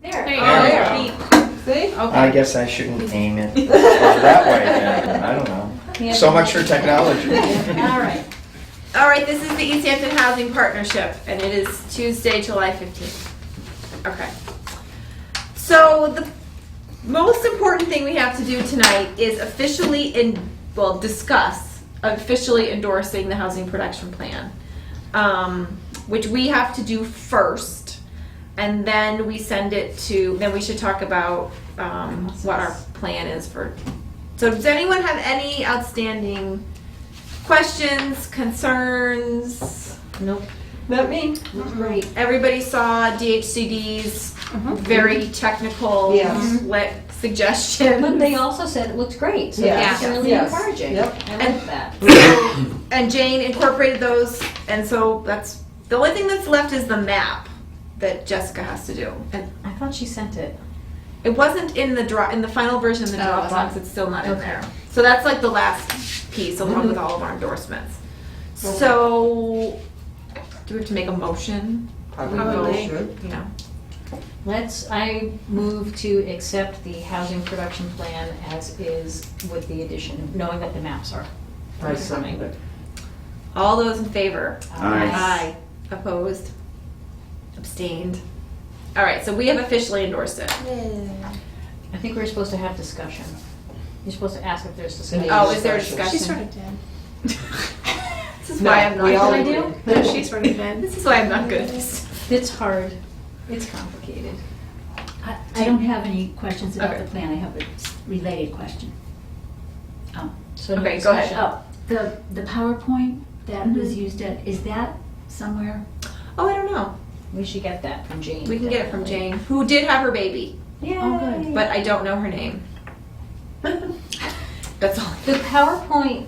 There. There you Oh, go. there. Neat. See? Okay. I guess I shouldn't aim it over that way then. I don't know. So much for technology. All right. All right, this is the Easthampton Housing Partnership, and it is Tuesday, July 15th. Okay. So the most important thing we have to do tonight is discuss officially endorsing the housing production plan, which we have to do first, and then we send it to. Then we should talk about what our plan is for. So, does anyone have any outstanding questions, concerns? Nope. Not me. Great. Everybody saw DHCD's very technical Yes. suggestions. But they also said it looked great, so Yeah. that's really Yes. encouraging. Yep. I like that. And Jane incorporated those, and so that's the only thing that's left is the map that Jessica has to do. And I thought she sent it. it wasn't in the final version of the Oh, it's Dropbox. not? It's still not in Okay. there. So that's like the last piece, along with all of our endorsements. So, do we have to make a motion? Probably should. Yeah. I move to accept the housing production plan as is with the addition, knowing that the maps are I second coming. it. All those in favor? Aye. Aye. Opposed? Abstained? All right, so we have officially endorsed it. I think we're supposed to have discussion. You're supposed to ask if there's discussion. Oh, is there a Discussion. discussion? She sort of did. This is why I'm not we good. all I do? agree. No, she sort of did. This is why I'm not good at this. It's hard. It's complicated. I don't have any questions about Okay. the plan, I have a related question. So no Okay, go ahead. discussion. The PowerPoint that was used is that somewhere? Oh, I don't know. We should get that from Jane. We can get it from definitely. Jane, who did have her baby, Yay. Oh, good. but I don't know her name. That's all. The PowerPoint,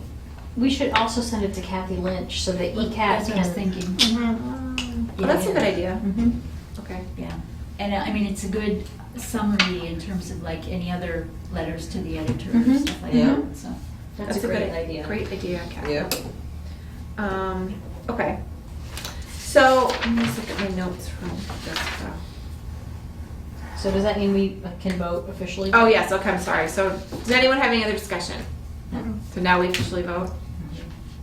we should also send it to Kathy Lynch so that ECAT That's what I was can. thinking. Oh, that's a good idea. Mhm. Okay. Yeah, and I mean, it's a good summary in terms of like any other letters to the editor Mhm. and stuff like Yeah. that, so. That's a great idea. Great idea, Kathy. Yep. Okay. So, let me just look at my notes from Jessica. So does that mean we can vote officially? Oh, yes, okay, I'm sorry. So, does anyone have any other discussion? No. So now we officially vote?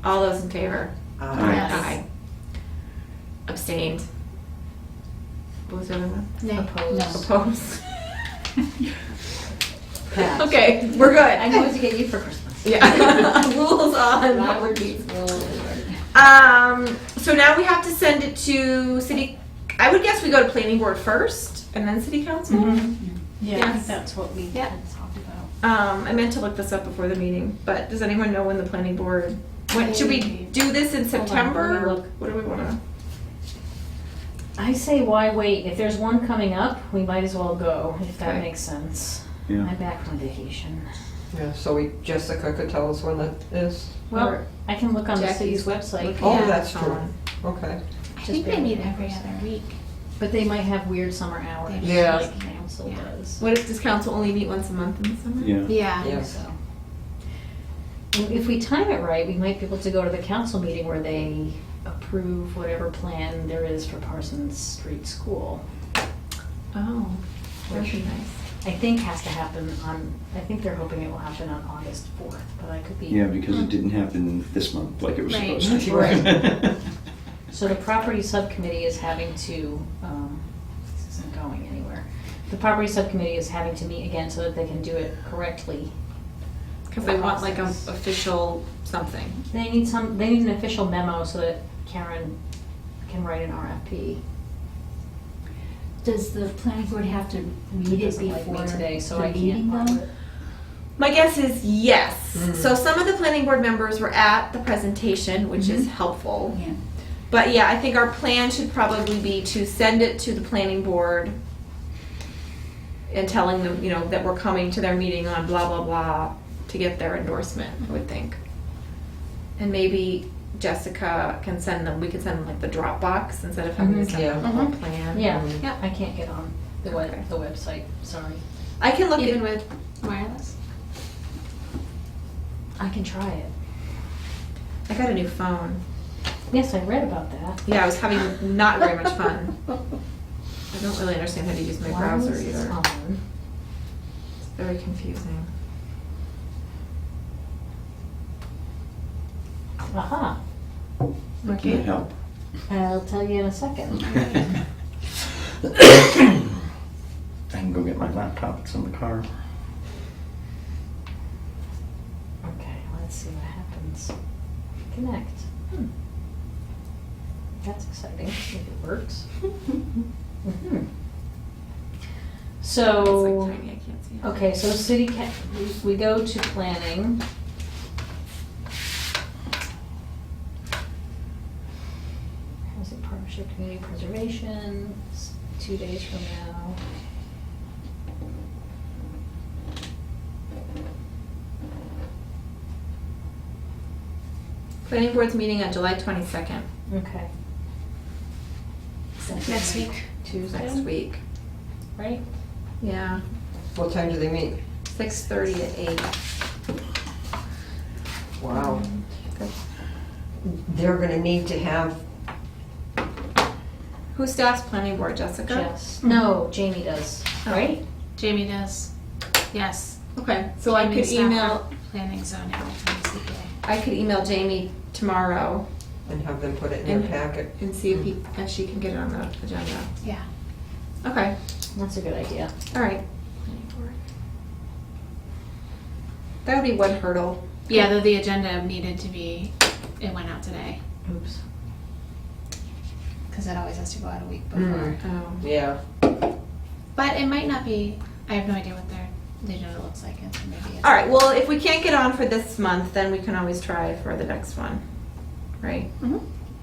All those in favor? Aye. Yes. Aye. Abstained? What was the other one? Nay. Opposed? Opposed? Pass. Okay, we're good. I know what to get you for Christmas. Yeah. Rules on. Robert's rule. So now we have to send it to city, I would guess we go to planning board first and then city council? Yeah, I Yes. think that's what we Yeah. had talked about. I meant to look this up before the meeting, but does anyone know when the planning board, should we do this in Hold on, let me September? or look. What do we wanna? I say why wait? If there's one coming up, we might as well go, if that Okay. makes sense. Yeah. I'm back from vacation. Yeah, so Jessica could tell us when that is? Well, I can look on the Jackie's city's website, Oh, Yeah. that's true. Okay. I Just think they barely meet every hours. other week. but they might have weird summer hours. Yeah. Like council Yeah. does. What if, does council only meet once a month in the summer? Yeah. Yeah. Yeah. So, and if we time it right, we might be able to go to the council meeting where they approve whatever plan there is for Parsons Street School. Oh, that'd be nice. I think has to happen on, I think they're hoping it will happen on August 4th, but I could be. Yeah, because it didn't happen this month like it was Right. supposed to. Right. So the property subcommittee is having to, this isn't going anywhere. The property subcommittee is having to meet again so that they can do it correctly. Because they want like an official something. They need an official memo so that Karen can write an RFP. Does the planning board have to read it Doesn't like me before today, so the I can't meeting follow though? it. My guess is yes. Mhm. So some of the planning board members were at the presentation, which is helpful. Yeah. But yeah, I think our plan should probably be to send it to the planning board and telling them, that we're coming to their meeting on blah, blah, blah to get their endorsement, I would think. And maybe Jessica can send them, we could send them like the Dropbox instead of having to send them the whole plan. Yeah, Yeah. I can't get on the Okay. the website, sorry. I can look Even at, with wireless. I can try it. I got a new phone. Yes, I read about that. Yeah, I was having not very much fun. I don't really understand how to use my Why browser is this either. on? It's very confusing. Aha, Can it help? I'll tell you in a second. I can go get my laptop, it's in the car. Okay, let's see what happens. Connect. That's exciting, if it works. Mhm. So, It's like tiny, I can't see it. okay, so we go to planning. Housing partnership, community preservation, 2 days from now. Planning board's meeting on July 22nd, Okay. Next week. Tuesday. next week. Right? Yeah, What time do they meet? 6:30 to 8. Wow. They're gonna need to have, Who staffs planning board, Jessica? Yes. No, Jamie does, Oh. right? Jamie does. Yes. Okay, so I Jamie could Stafford, email, Planning zoning, alternate CPA. I could email Jamie tomorrow and have them put it in their packet. and see if she can get it on the agenda. Yeah. Okay, That's a good idea. all right. That would be one hurdle. Yeah, though the agenda needed to be, it went out today, Oops. because it always has to go out a week before. Oh. Yeah. But it might not be, I have no idea what their agenda looks like, and so maybe it's. All right, well, if we can't get on for this month, then we can always try for the next one, right? Mhm.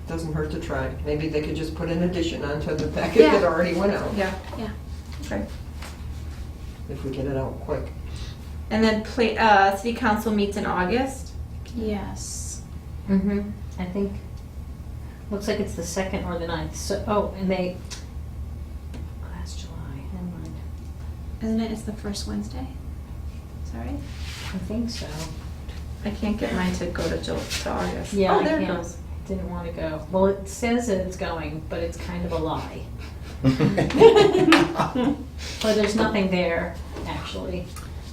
Doesn't hurt to try. Maybe they could just put an addition onto the packet Yeah. that already went out, Yeah. Yeah. Okay. if we get it out quick. And then city council meets in August. Yes. Mm-hmm. I think, looks like it's the 2nd or the 9th. So, oh, and that's July, never mind. Isn't it? It's the first Wednesday? Is that right? I think so. I can't get mine to go to August. Yeah, Oh, I there it can't. goes. Didn't want to go. Well, it says that it's going, but it's kind of a lie. But there's nothing there, actually.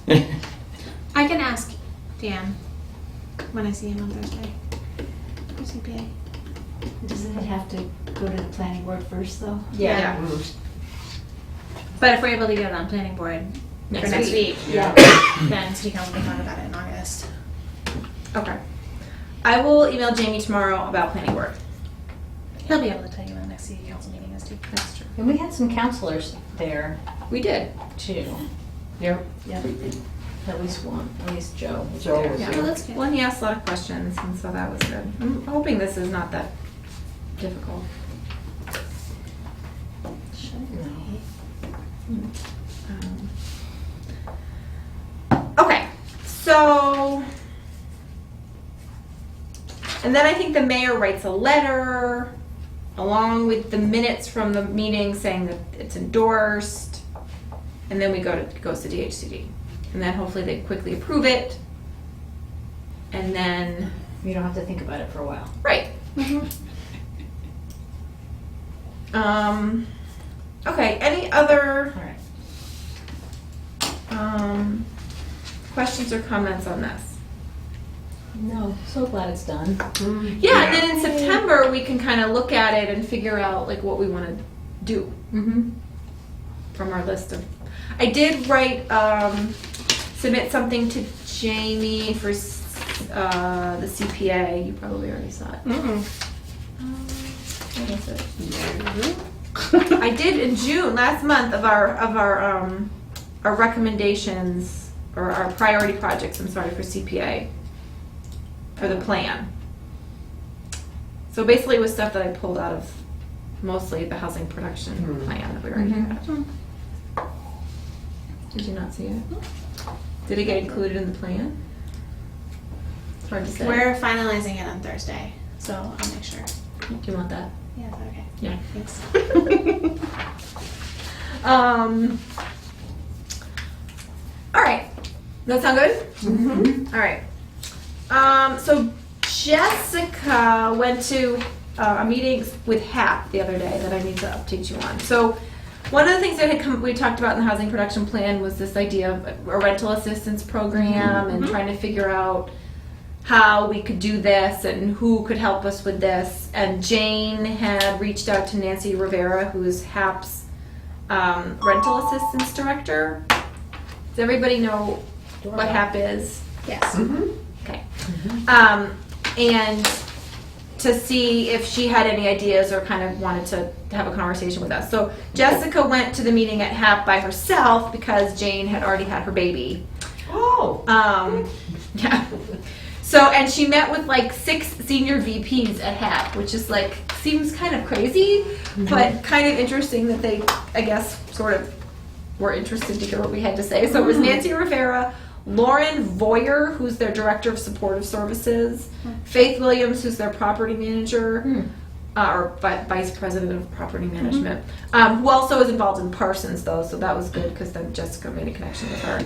I can ask Dan when I see him on Thursday for CPA. Doesn't it have to go to the planning board first, though? Yeah. But if we're able to get it on planning board for next week, Yeah. then city council can talk about it in August. Okay. I will email Jamie tomorrow about planning board. He'll be able to tell you when the next city council meeting is too. That's true. And we had some counselors there, We did. too. Yep. Yep. At least one, at least Joe was Joe there. was Yeah. Oh, that's good. Well, and he asked a lot of questions, and so that was good. I'm hoping this is not that difficult. Shouldn't No. be. Okay, so, and then I think the mayor writes a letter along with the minutes from the meeting saying that it's endorsed, and then it goes to DHCD. And then hopefully they quickly approve it, and then, You don't have to think about it for a while. right. Okay, any other All right. questions or comments on this? No, so glad it's done. Yeah, and then in September, we can kind of look at it and figure out like what we want to do Mm-hmm. from our list of. I did write, submit something to Jamie for the CPA. You probably already saw it. What is it? I did in June last month of our recommendations or our priority projects. I'm sorry, for CPA for the plan. So basically, it was stuff that I pulled out of mostly the housing production plan that we already had. Did you not see it? Did it get included in the plan? It's hard to say. We're finalizing it on Thursday, so I'll make sure. Do you want that? Yeah, is that okay? Yeah. Thanks. All right. Does that sound good? Mm-hmm. All right. So Jessica went to a meeting with HAP the other day that I need to update you on. So one of the things that we talked about in the housing production plan was this idea of a rental assistance program and trying to figure out how we could do this and who could help us with this. And Jane had reached out to Nancy Rivera, who is HAP's rental assistance director. Does everybody know what HAP is? Yes. Okay. And to see if she had any ideas or kind of wanted to have a conversation with us. So Jessica went to the meeting at HAP by herself because Jane had already had her baby. Oh. Yeah. So, and she met with like 6 senior VPs at HAP, which is like, seems kind of crazy, but kind of interesting that they, I guess, sort of were interested to hear what we had to say. So it was Nancy Rivera, Lauren Voyer, who's their director of supportive services, Faith Williams, who's their property manager, or vice president of property management, who also is involved in Parsons, though, so that was good because then Jessica made a connection with her.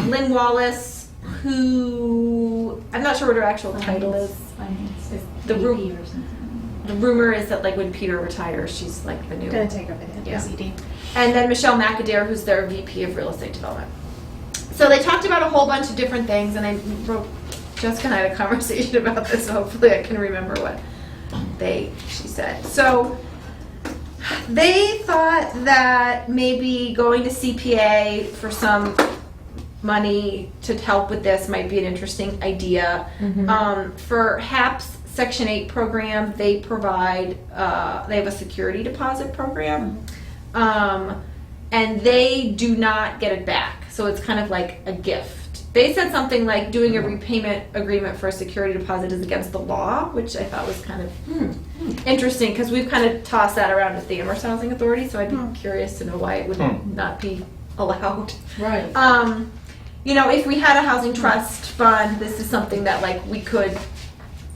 Lynn Wallace, who I'm not sure what her actual title is. Finance, The VP room- or something. The rumor is that like when Peter retires, she's like the new. Gonna take over the Yeah. SED. And then Michelle McAdare, who's their VP of real estate development. So they talked about a whole bunch of different things, and I wrote, Jessica and I had a conversation about this, so hopefully I can remember what she said. So they thought that maybe going to CPA for some money to help with this might be an interesting idea. For HAP's Section 8 program, they provide, they have a security deposit program. And they do not get it back. So it's kind of like a gift. They said something like doing a repayment agreement for a security deposit is against the law, which I thought was kind of interesting because we've kind of tossed that around with the Amherst Housing Authority, so I'd be curious to know why it would not be allowed. Right. You know, if we had a housing trust fund, this is something that like we could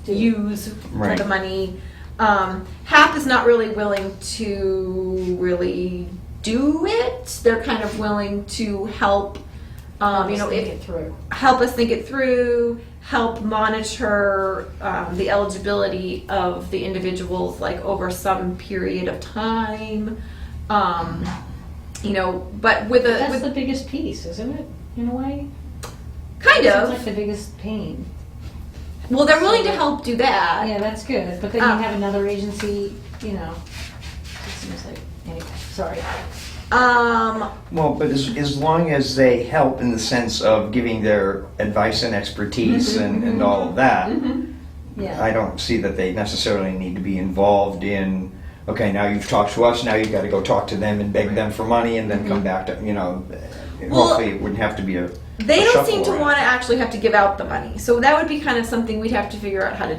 use for the money. HAP is not really willing to really do it. They're kind of willing to help, you know, help us think it through, help monitor the eligibility of the individuals like over some period of time. You know, but with That's the biggest piece, isn't it? In a way. kind It's of. like the biggest pain. Well, they're willing to help do that. Yeah, that's good. But then you have another agency, you know. It seems like anyway. Sorry. Well, but as long as they help in the sense of giving their advice and expertise and all of that, Yeah. I don't see that they necessarily need to be involved in, okay, now you've talked to us, now you've got to go talk to them and beg them for money and then come back to, you know, Well, hopefully it wouldn't have to be a They don't shuffle seem to around. want to actually have to give out the money. So that would be kind of something we'd have to figure out how to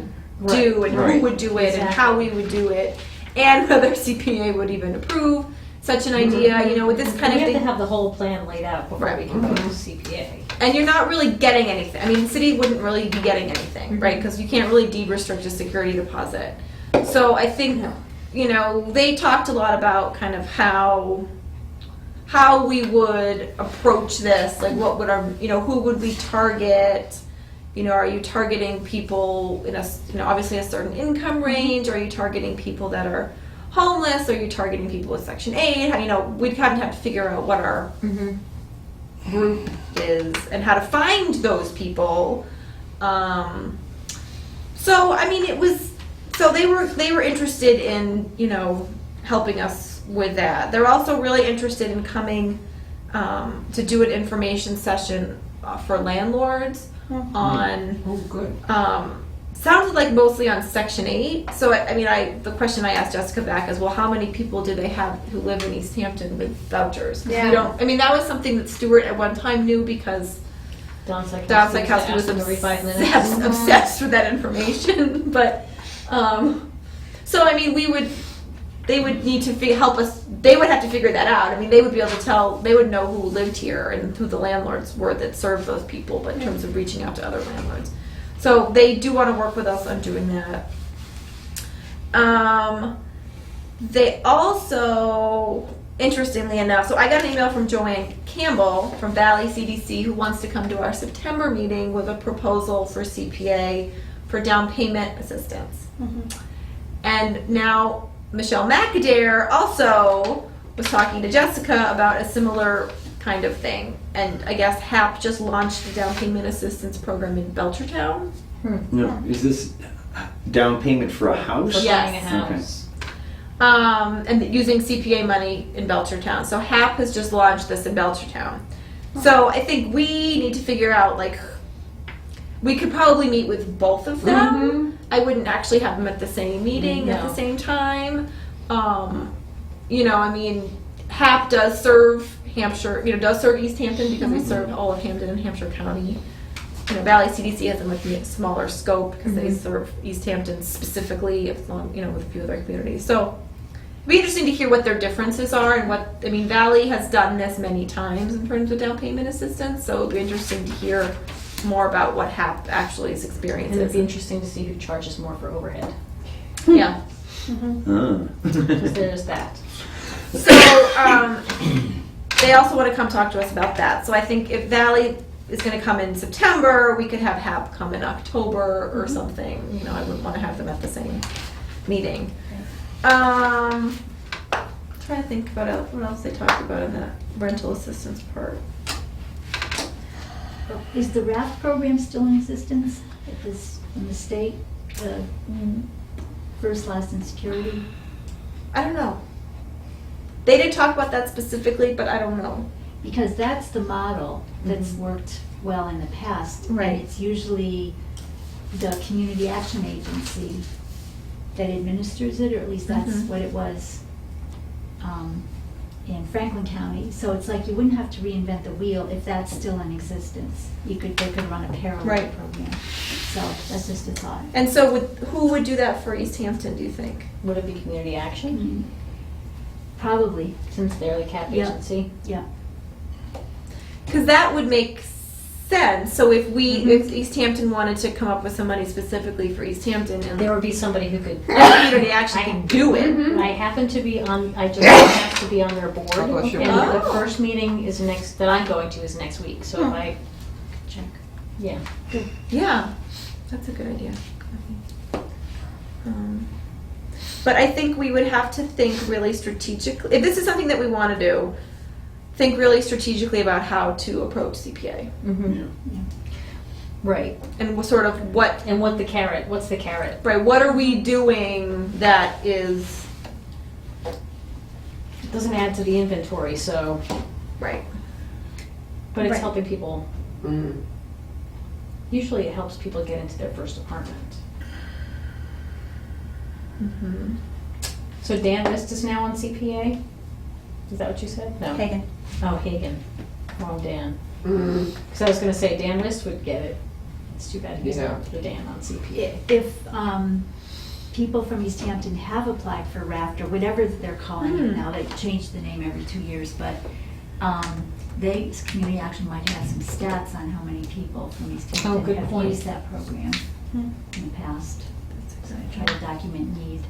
do and who Right. would do it and how we would do it and whether CPA would even approve such an idea, you know, with this kind We of have to thing. have the whole plan laid out before Right. we can go to CPA. And you're not really getting anything. I mean, the city wouldn't really be getting anything, right? Because you can't really deed restrict a security deposit. So I think, you know, they talked a lot about kind of how we would approach this, like what would our, you know, who would we target? You know, are you targeting people in a, you know, obviously a certain income range? Are you targeting people that are homeless? Are you targeting people with Section 8? How, you know, we'd kind of have to figure out what our group is and how to find those people. So I mean, it was, so they were interested in, you know, helping us with that. They're also really interested in coming to do an information session for landlords on, Oh, good. sounded like mostly on Section 8. So I mean, the question I asked Jessica back is, well, how many people do they have who live in Easthampton with vouchers? 'Cause we don't, I mean, that was something that Stuart at one time knew because Don Psychowski was every 5 minutes. obsessed with that information. But, so I mean, they would need to help us, they would have to figure that out. I mean, they would be able to tell, they would know who lived here and who the landlords were that served those people, but in terms of reaching out to other landlords. So they do want to work with us on doing that. They also, interestingly enough, so I got an email from Joanne Campbell from Valley CDC who wants to come to our September meeting with a proposal for CPA for down payment assistance. And now Michelle McAdare also was talking to Jessica about a similar kind of thing. And I guess HAP just launched a down payment assistance program in Belchertown. No, is this down payment for a house? For buying a Yes. house. And using CPA money in Belchertown. So HAP has just launched this in Belchertown. So I think we need to figure out, like, we could probably meet with both of them. I wouldn't actually have them at the same meeting at the No. same time. You know, I mean, HAP does serve Hampshire, you know, does serve Easthampton because they serve all of Hampton and Hampshire County. You know, Valley CDC has a much smaller scope because they serve Easthampton specifically, you know, with a few other communities. So it'd be interesting to hear what their differences are and what, I mean, Valley has done this many times in terms of down payment assistance, so it'd be interesting to hear more about what HAP actually is And it'd experiencing. be interesting to see who charges more for overhead, Yeah. because there's that. So, they also want to come talk to us about that. So I think if Valley is going to come in September, we could have HAP come in October or something. You know, I wouldn't want to have them at the same meeting. Trying to think about what else they talked about in that rental assistance part. Is the RAFT program still in existence at this, in the state, the first, last, and security? I don't know. They didn't talk about that specifically, but I don't know. Because that's the model that's worked well in the past. Right. And it's usually the community action agency that administers it, or at least that's what it was in Franklin County. So it's like you wouldn't have to reinvent the wheel if that's still in existence. They could run a parallel Right. program. So that's just a thought. And so who would do that for Easthampton, do you think? Would it be community action, Probably, since they're the CAP Yeah. agency? yeah. Because that would make sense. So if if Easthampton wanted to come up with some money specifically for Easthampton, and There would be somebody who could. community action can do it. I happen to be on, I just have to be on their board. God bless you. And the Oh. first meeting is that I'm going to is next week, so if I, Check. yeah. Yeah, that's a good idea. But I think we would have to think really strategically. If this is something that we want to do, think really strategically about how to approach CPA Right, and sort of what and what's the carrot? right. What are we doing that is It doesn't add to the inventory, so, right? but it's Right. helping people, Mm. usually it helps people get into their first apartment. So Dan List is now on CPA? Is that what you said? No. Hagen. Oh, Hagen. Wrong Dan. Mm. Because I was going to say Dan List would get it. It's too bad he's Yeah. not the Dan on CPA. If people from Easthampton have applied for RAFT, or whatever that they're calling it now, they change the name every 2 years, but community action might have some stats on how many people from Oh, Easthampton good have point. used that program in the past. So try to document need.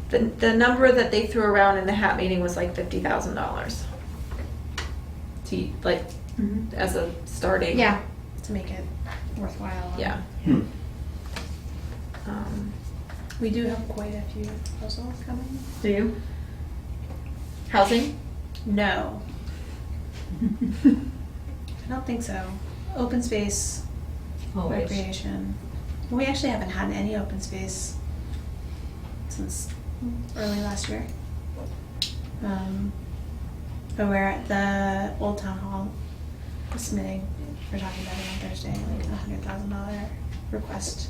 The number that they threw around in the HAP meeting was like $50,000. To like as a starting. Yeah, to make it worthwhile. Yeah. We do have quite a few proposals coming. Do you? Housing? No. I don't think so. Open space, Always. recreation. We actually haven't had any open space since early last year. But we're at the Old Town Hall submitting, we're talking about it on Thursday, like a $100,000 request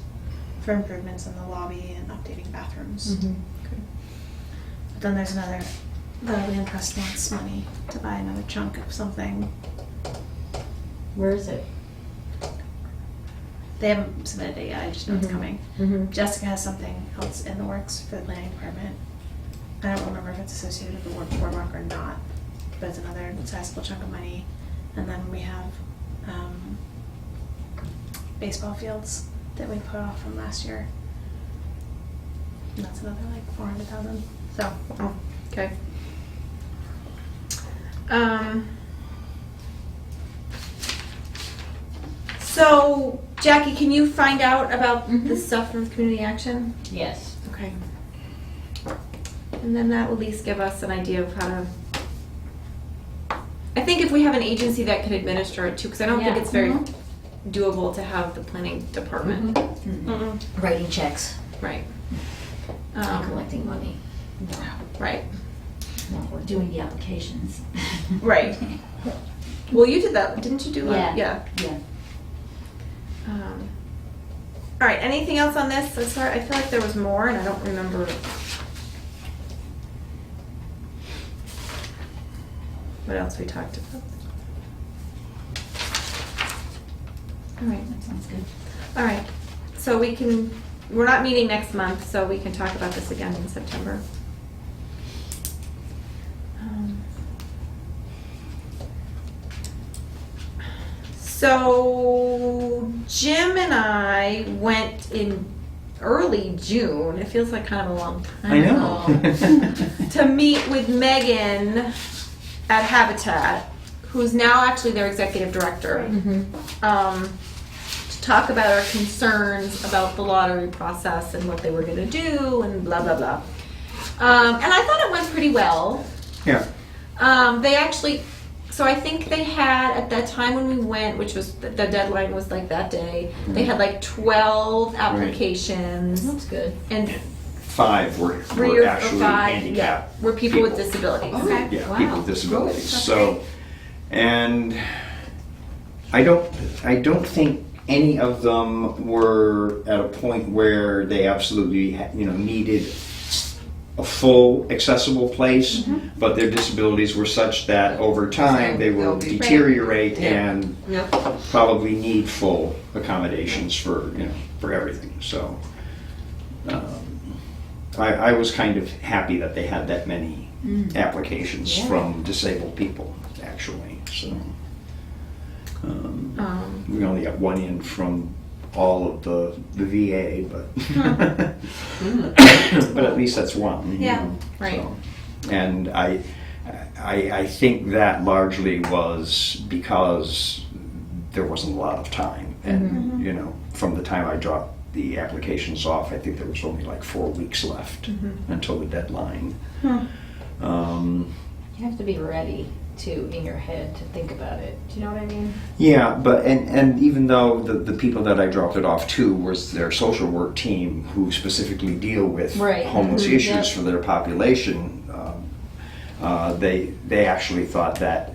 for improvements in the lobby and updating bathrooms. But then there's the land trust wants money to buy another chunk of something. Where is it? They haven't submitted it yet, I just know it's coming. Mm-hmm. Jessica has something else in the works for the planning department. I don't remember if it's associated with the boardwalk or not, but it's another sizable chunk of money. And then we have baseball fields that we put off from last year. And that's another like 400,000. So Okay. So Jackie, can you find out about Mhm. the stuff from Community Action? Yes. Okay. And then that will at least give us an idea of how to. I think if we have an agency that could administer it too, because I don't think Yeah. it's very Mhm. doable to have the planning department. Writing checks Right. and collecting money. Right. Or doing the applications. Right. Well, you did that, didn't you do that? Yeah. Yeah. Yeah. All right. Anything else on this? I'm sorry. I feel like there was more, and I don't remember. What else we talked about? All right. That sounds good. All right. So we're not meeting next month, so we can talk about this again in September. So Jim and I went in early June. It feels like kind of a long time I know. to meet with Megan at Habitat, who's now actually their executive director, to talk about our concerns about the lottery process and what they were going to do and blah, blah, blah. And I thought it went pretty well. Yeah. They actually, so I think they had, at that time when we went, which was, the deadline was like that day, they had like 12 applications. That's good. And 5 were three or actually five, handicapped. were people with people. disabilities. Okay. Yeah, Wow. people with disabilities. That's So, and I don't think any of them were at a point where they absolutely, needed a full accessible place, but their disabilities were such that over time they will They'll be- deteriorate Yeah. and Yep. probably need full accommodations for everything. So I was kind of happy that they had that many applications Yeah. from disabled people, actually. So we only got one in from all of the VA, but but at least that's one. you Yeah, know, right. so. And I think that largely was because there wasn't a lot of time, and from the time I dropped the applications off, I think there was only like 4 weeks left until the deadline. You have to be ready too in your head to think about it. Do you know what I mean? Yeah, but and even though the people that I dropped it off to was their social work team who specifically deal with Right. homeless Mhm. issues Yep. for their population, they actually thought that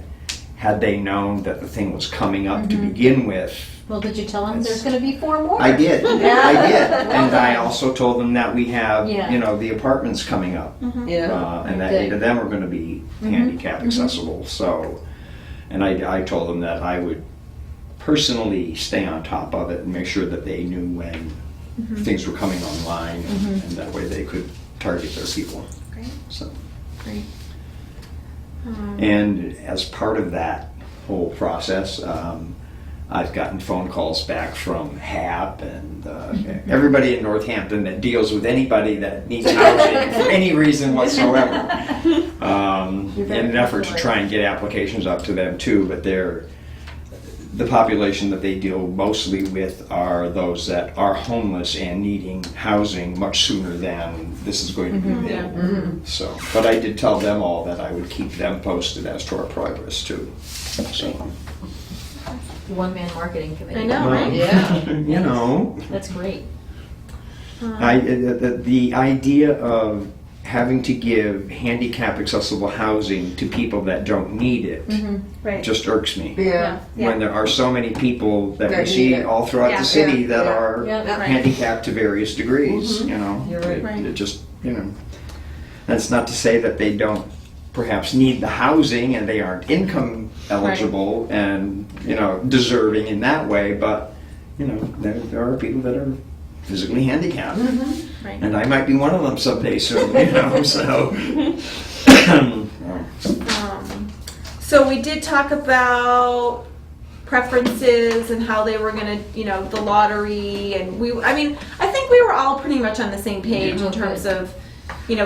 had they known that the thing was coming up to begin with. Well, did you tell them It's- there's going to be 4 more? I did, Yeah. I did, and I also told them that we have, Yeah. the apartments coming up. Yeah. And that Good. 8 of them are going to be handicap accessible. So, and I told them that I would personally stay on top of it and make sure that they knew when things were coming online, and that way they could target their people. Great, So, great. and as part of that whole process, I've gotten phone calls back from HAP and everybody in Northampton that deals with anybody that needs housing for any reason whatsoever. In an effort to try and get applications up to them too, but the population that they deal mostly with are those that are homeless and needing housing much sooner than this is going to be available. So, but I did tell them all that I would keep them posted as to our progress too. So. One-man marketing committee. I know, Well, right? Yeah. That's great. The idea of having to give handicap accessible housing to people that don't need it Right. just irks me. Yeah. When there are so many people that we That see need it. all throughout Yeah. the city Yeah. that Yeah. are Yeah. Right. handicapped to various degrees, You're right. Right. It just, that's not to say that they don't perhaps need the housing and they aren't income eligible and, deserving in that way, but, there are people that are physically handicapped. Right. And I might be one of them someday soon, so. So we did talk about preferences and how they were gonna, the lottery, and I think we were all pretty much on the same page in terms of,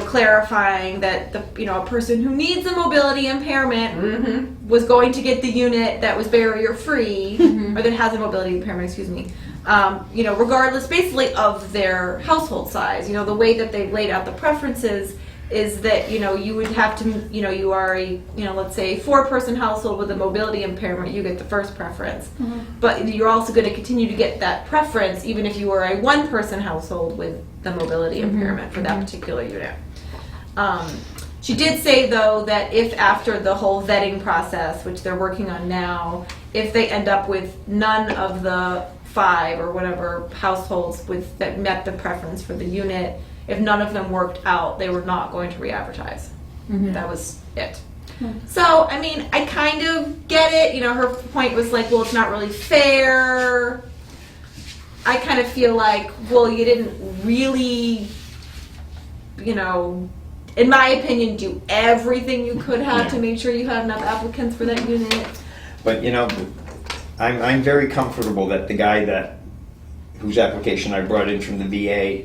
clarifying that a person who needs a mobility impairment was going to get the unit that was barrier free, or that has a mobility impairment, excuse me. regardless basically of their household size. The way that they've laid out the preferences is that, you would have to, you are a, let's say 4-person household with a mobility impairment, you get the first preference. But you're also going to continue to get that preference even if you were a 1-person household with the mobility impairment for that particular unit. She did say, though, that if after the whole vetting process, which they're working on now, if they end up with none of the 5 or whatever households that met the preference for the unit, if none of them worked out, they were not going to re-advertise. That was it. So, I mean, I kind of get it. Her point was like, well, it's not really fair. I kind of feel like, well, you didn't really, in my opinion, do everything you could have to make sure you had enough applicants for that unit. But I'm very comfortable that the guy whose application I brought in from the VA,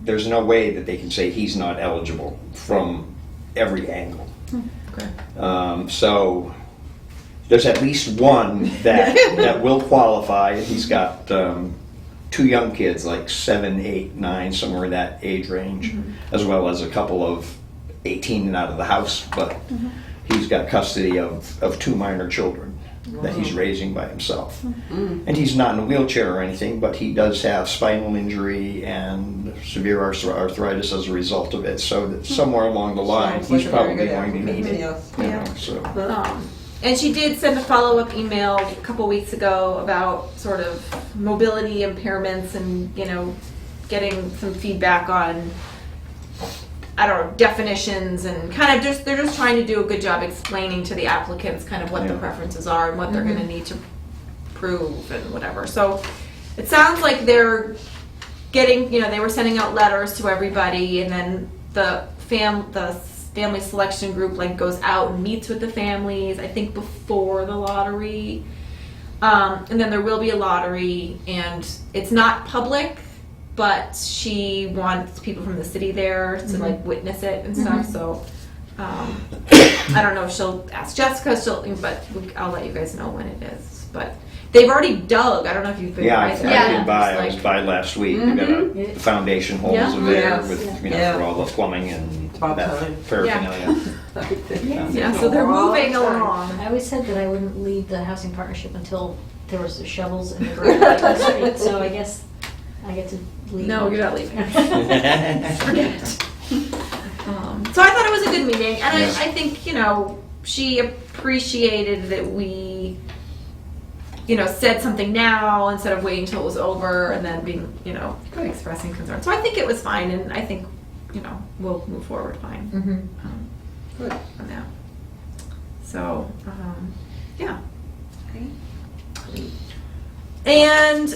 there's no way that they can say he's not eligible from every angle. Okay. So there's at least one that will qualify. He's got 2 young kids, like 7, 8, 9, somewhere in that age range, as well as a couple of 18 and out of the house. But he's got custody of 2 minor children that he's raising by himself. And he's not in a wheelchair or anything, but he does have spinal injury and severe arthritis as a result of it. So that somewhere along the line, Sounds like he's a very probably good going to need applicant, it. yes. So. And she did send a follow-up email a couple weeks ago about sort of mobility impairments and, getting some feedback on, definitions and kind of they're just trying to do a good job explaining to the applicants kind of what the preferences are and what they're going to need to prove and whatever. So it sounds like they're getting, they were sending out letters to everybody, and then the family selection group goes out and meets with the families, I think before the lottery. And then there will be a lottery, and it's not public, but she wants people from the city there to witness it and stuff. So I don't know if she'll ask Jessica, but I'll let you guys know when it is. But they've already dug. I don't know if you've been by there. I did by. I was by last week. We got the foundation holes are there with for all the plumbing and that paraphernalia. Yeah, so they're moving along. I always said that I wouldn't leave the housing partnership until there was the shovels in the garage street, so I guess I get to leave. No, you're not leaving. Forget it. So I thought it was a good meeting, and I think, she appreciated that we, said something now instead of waiting until it was over and then being, expressing concern. So I think it was fine, and I think, we'll move forward fine. Good. On that. So, yeah. And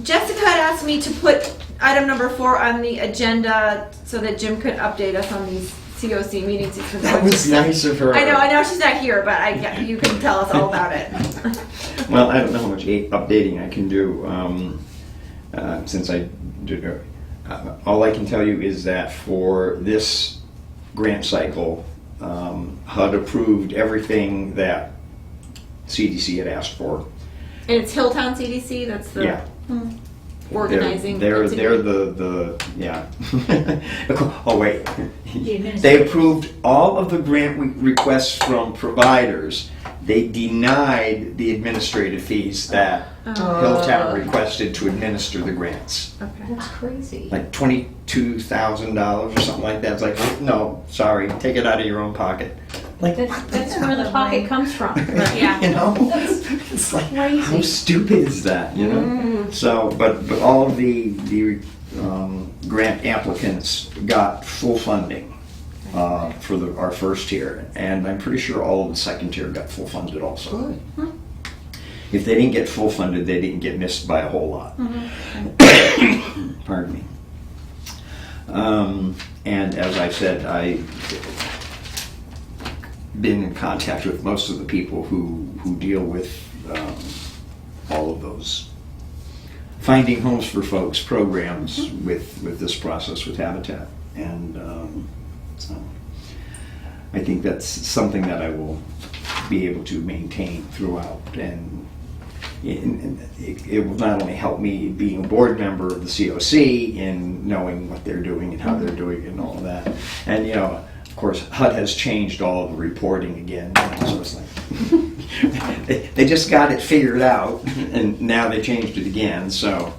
Jessica had asked me to put item number 4 on the agenda so that Jim could update us on these COC meetings. That was nice of her. I know she's not here, but you can tell us all about it. Well, I don't know how much updating I can do since I did. All I can tell you is that for this grant cycle, HUD approved everything that CDC had asked for. And it's Hilltown CDC. That's the organizing. They're entity. the yeah. Oh wait, they approved all of the grant requests from providers. They denied the administrative fees that Hilltown requested to administer the grants. Okay. That's crazy. Like $22,000 or something like that. It's like, no, sorry, take it out of your own pocket. Like That's where the pocket comes from. Yeah. It's like, Crazy. how stupid is that? So, but all of the grant applicants got full funding for our first tier, and I'm pretty sure all of the second tier got full funded also. Good. If they didn't get full funded, they didn't get missed by a whole lot. Pardon me. And as I said, I've been in contact with most of the people who deal with all of those finding homes for folks programs with this process with Habitat. And so I think that's something that I will be able to maintain throughout. And it will not only help me being a board member of the COC in knowing what they're doing and how they're doing it and all of that. And, you know, of course, HUD has changed all of the reporting again. So it's like, they just got it figured out, and now they changed it again. So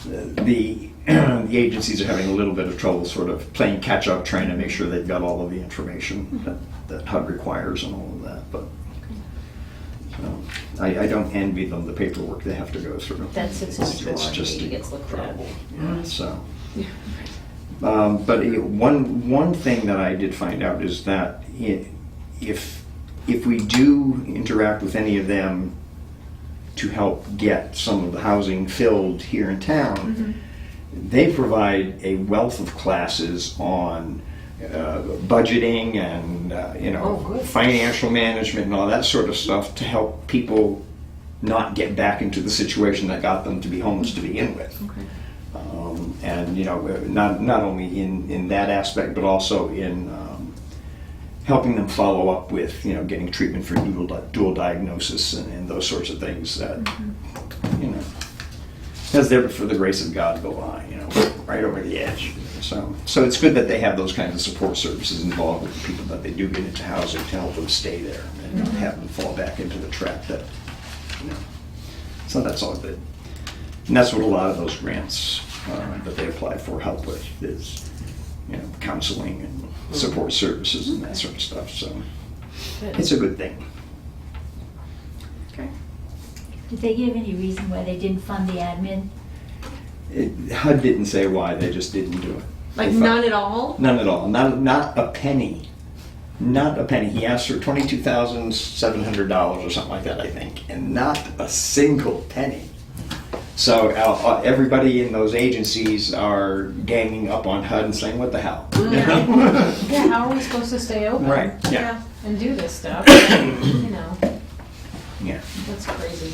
the agencies are having a little bit of trouble sort of playing catch up, trying to make sure they've got all of the information that HUD requires and all of that. But I don't envy them the paperwork they have to go through. That sits in the drawer It's and just maybe gets looked at. incredible. Yeah, so. But one thing that I did find out is that if we do interact with any of them to help get some of the housing filled here in town, they provide a wealth of classes on budgeting and financial management and all that sort of stuff to help people not get back into the situation that got them to be homeless to begin with. Okay. And you know, not only in that aspect, but also in helping them follow up with, you know, getting treatment for dual diagnosis and those sorts of things that, you know, as there for the grace of God go by, you know, right over the edge. So it's good that they have those kinds of support services involved with the people that they do get into housing to help them stay there and not have them fall back into the trap that, you know. So that's all good. And that's what a lot of those grants that they apply for help with is, you know, counseling and support services and that sort of stuff. So Good. it's a good thing. Okay. Did they give any reason why they didn't fund the admin? HUD didn't say why, they just didn't do it. Like They none at all? None at all. Not a penny. Not a penny. He asked for $22,700 or something like that, I think, and not a single penny. So everybody in those agencies are ganging up on HUD and saying, "What the hell?" You know? Yeah, how are we supposed to stay open? Right. Yeah. And do this stuff? You know, Yeah. that's crazy.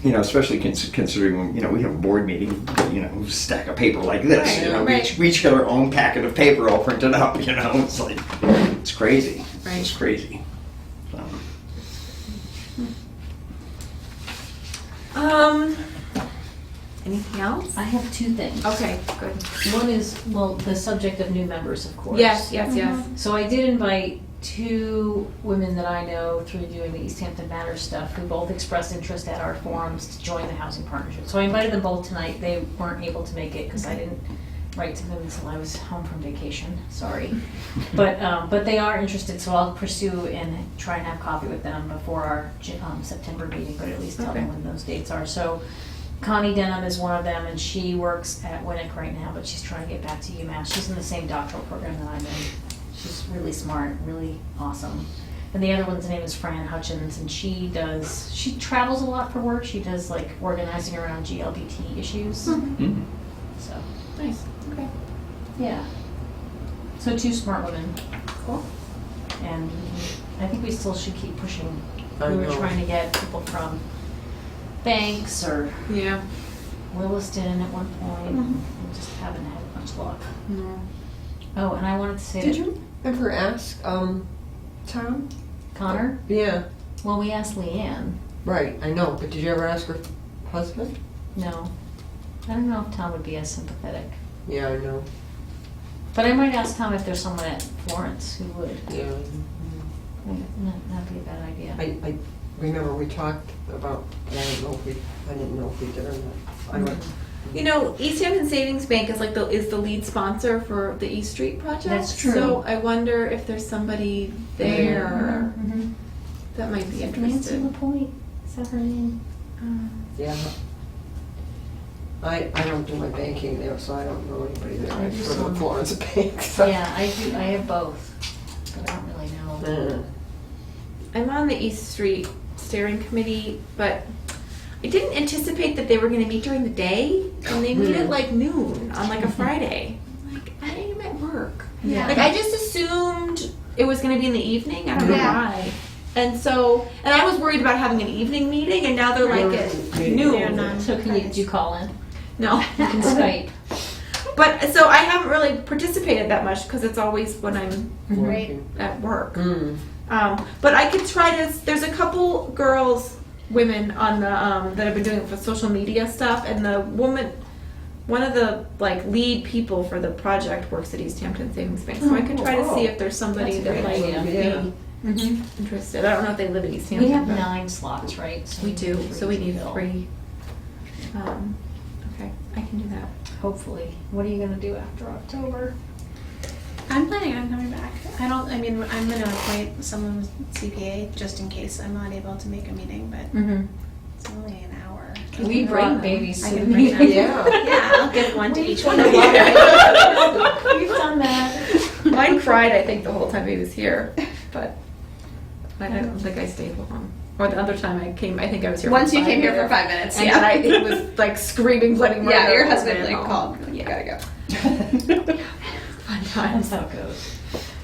You know, especially considering when, you know, we have a board meeting, you know, stack of paper like this. Right, You know, right. we each get our own packet of paper all printed up. You know, it's like it's crazy. Right. It's crazy. So. Anything else? I have two things. Okay, good. One is, well, the subject of new members, of course. Yes, yes, yes. So I did invite two women that I know through doing the Easthampton Matters stuff who both expressed interest at our forums to join the housing partnership. So I invited them both tonight. They weren't able to make it because I didn't write to them until I was home from vacation. Sorry. But they are interested, so I'll pursue and try and have coffee with them before our September meeting, but at least tell them when those dates are. So Connie Denham is one of them, and she works at Winnick right now, but she's trying to get back to UMass. She's in the same doctoral program that I'm in. She's really smart, really awesome. And the other one's name is Fran Hutchins, and she travels a lot for work. She does like organizing around GLBT issues. Mm. So, Nice, okay. yeah. So two smart women. Cool. And I think we still should keep pushing. I We were know. trying to get people from Banks or Yeah. Williston at one point. Mhm. We just haven't had much luck. No. Oh, and I wanted to say Did that you ever ask Tom? Connor, Yeah, well, we asked Leanne. right, I know, but did you ever ask her husband? No. I don't know if Tom would be as sympathetic. Yeah, I know. But I might ask Tom if there's someone at Florence who would. Yeah. That'd be a bad idea. I remember we talked about, but I didn't know if we did or not. I went, You know, Easthampton Savings Bank is like is the lead sponsor for the East Street project. That's true. So I wonder if there's somebody there Mhm. that might be Nancy interested. LaPointe, is that her name? yeah. I don't do my banking there, so I don't know anybody there. I I do go to some. the Florence Bank, so. Yeah, I do, I have both, but I don't really know. I'm on the East Street steering committee, but I didn't anticipate that they were going to meet during the day, and they meet at like noon on like a Friday. I'm like, I am at work. Yeah. Like I just assumed it was going to be in the evening. I don't know Yeah. why. And so, and I was worried about having an evening meeting, and now they're like at noon. They're not. So did you call in? No. You can Skype. But so I haven't really participated that much because it's always when I'm Right. at work. Mm. But I could try to. There's a couple girls women on the that have been doing it for social media stuff, and the woman, one of the like lead people for the project, works at Easthampton Savings Bank. So I could try to see if there's somebody That's a that great might idea. be Mhm. interested. I don't know if they live in Easthampton. We have but 9 slots, right? So We do. So we need to fill. 3. Okay, I can do that. Hopefully. What are you gonna do after October? I'm planning on coming back. I'm gonna appoint someone with CPA just in case I'm not able to make a meeting, but Mm-hmm. it's only an hour. We bring brought babies I to can the bring them. meeting. Yeah, I'll give one to each one of you. We've done that. Mine cried, I think, the whole time he was here, but I don't think I stayed long. Or the other time I came, I think I was here. for Once you 5 came here for minutes. 5 minutes, And yeah. then it was like screaming bloody murder. Yeah, your over husband it like all. called. You Yeah. gotta go. Fun That's times. how it goes.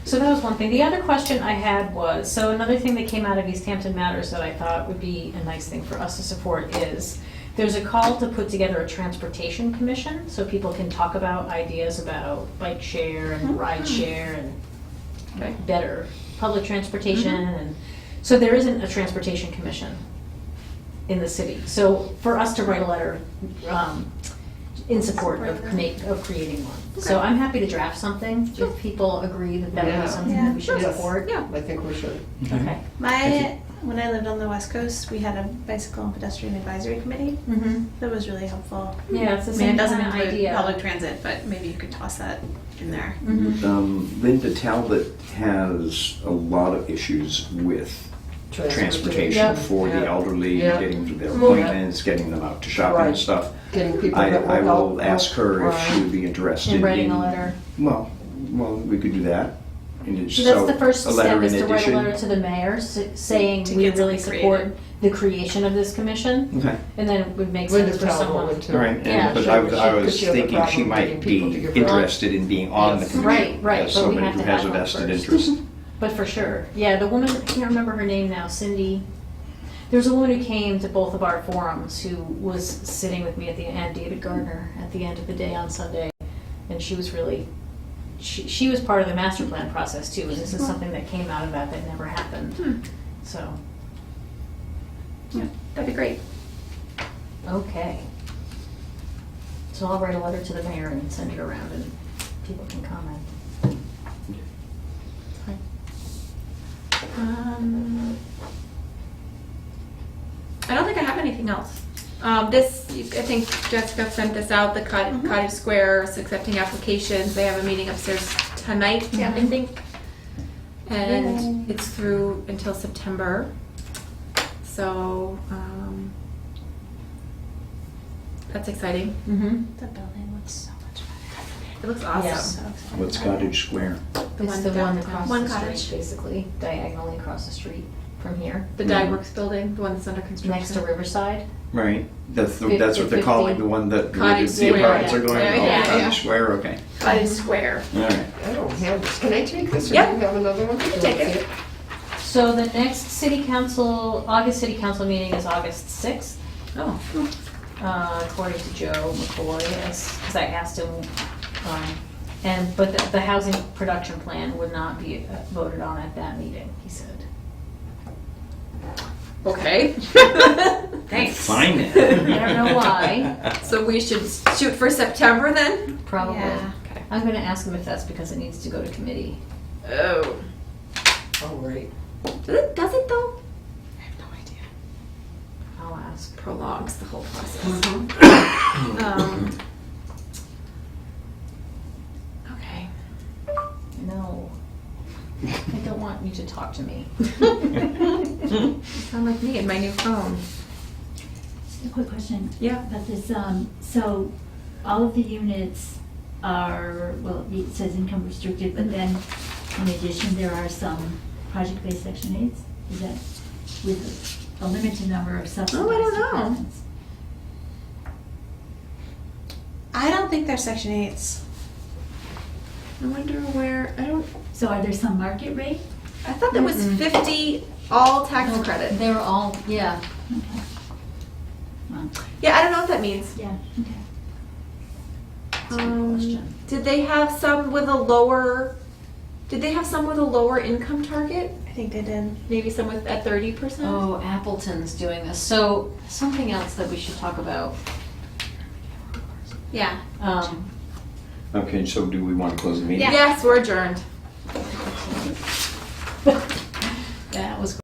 So that was one thing. The other question I had was, so another thing that came out of Easthampton Matters that I thought would be a nice thing for us to support is there's a call to put together a transportation commission so people can talk about ideas about bike share and ride share and Okay. better public transportation. And so there isn't a transportation commission in the city. So for us to write a letter in support of creating one. So I'm happy to draft something if people agree that that would Yeah. be something Yeah. that we should Yes. support. Yeah. I think we should. Okay. When I lived on the West Coast, we had a bicycle and pedestrian advisory committee. Mm-hmm. That was really helpful. Yeah, it's the I mean, same it doesn't kind of include idea. public transit, but maybe you could toss that in there. Mhm. Linda Talbot has a lot of issues with transportation Yep. for the Yeah. elderly, Yeah. getting to their Mhm. appointments, getting them out to shopping and Right. stuff. Getting people I that will help. will ask her if she would be interested In writing a letter. Well, we could do that. And So that's the first a letter step, is in to write a addition. letter to the mayor saying To we get really something support created. the creation of this commission. Okay. And then it would make Linda sense for Talbot someone. would too. All right, Yeah. but She- I was she had a thinking she problem might getting people to be give her- interested in being on the Yes. commission. Right, right, As but we somebody have who to has have a one vested first. interest. But for sure, yeah, the woman, I can't remember her name now, Cindy. There was a woman who came to both of our forums who was sitting with me at the end, David Gardner, at the end of the day on Sunday. And she was really, she was part of the master plan process too. And this is something that came out of that never happened. So, Yeah, that'd be great. okay. So I'll write a letter to the mayor and send it around and people can comment. I don't think I have anything else. I think Jessica sent this out, the Cottage Square is accepting applications. They have a meeting upstairs tonight, Yeah. I think. And it's through until September. So, that's exciting. Mm-hmm. The building looks so much better. It looks awesome. Yeah. So excited. What's Cottage Square? It's one the one downtown. across One the cottage. street, basically, diagonally across the street from here, The Dye Works building, the one that's under construction. next to Riverside. Right, that's what 50. they're calling the one that Cottage the Square. apartments are going, Yeah, oh, yeah, Cottage yeah. Square, okay. Cottage Square. All right. I don't have this. Can I take this or Yeah. do you have another one? You can take it. So the next August city council meeting is August 6th, Oh. according to Joe McCoy, because I asked him. But the housing production plan would not be voted on at that meeting, he said. Okay. Thanks. Fine I then. don't know why, So we should shoot for September then? probably. Yeah. Okay. I'm gonna ask him if that's because it needs to go to committee. Oh. Oh, right. Does it though? I have no idea. I'll ask. Prolongs the whole process. Okay. No. I don't want you to talk to me. Sound like me and my new phone. Just a quick question. Yeah. About this, so all of the units are, well, it says income restricted, but then in addition, there are some project-based Section 8s? Is that with a limited number of subsidized don't know. apartments? I don't think they're Section 8s. I wonder where, So are there some market rate? I thought that was 50 all tax credit. They were all, yeah. Okay. Well, Yeah, I don't know what that means. yeah, okay. That's a good question. Did they have some with a lower Did they have some with a lower income target? I think they did. Maybe some with at 30%? Oh, Appleton's doing this. So something else that we should talk about. Yeah. Okay, so do we want to close the meeting? Yes, we're adjourned.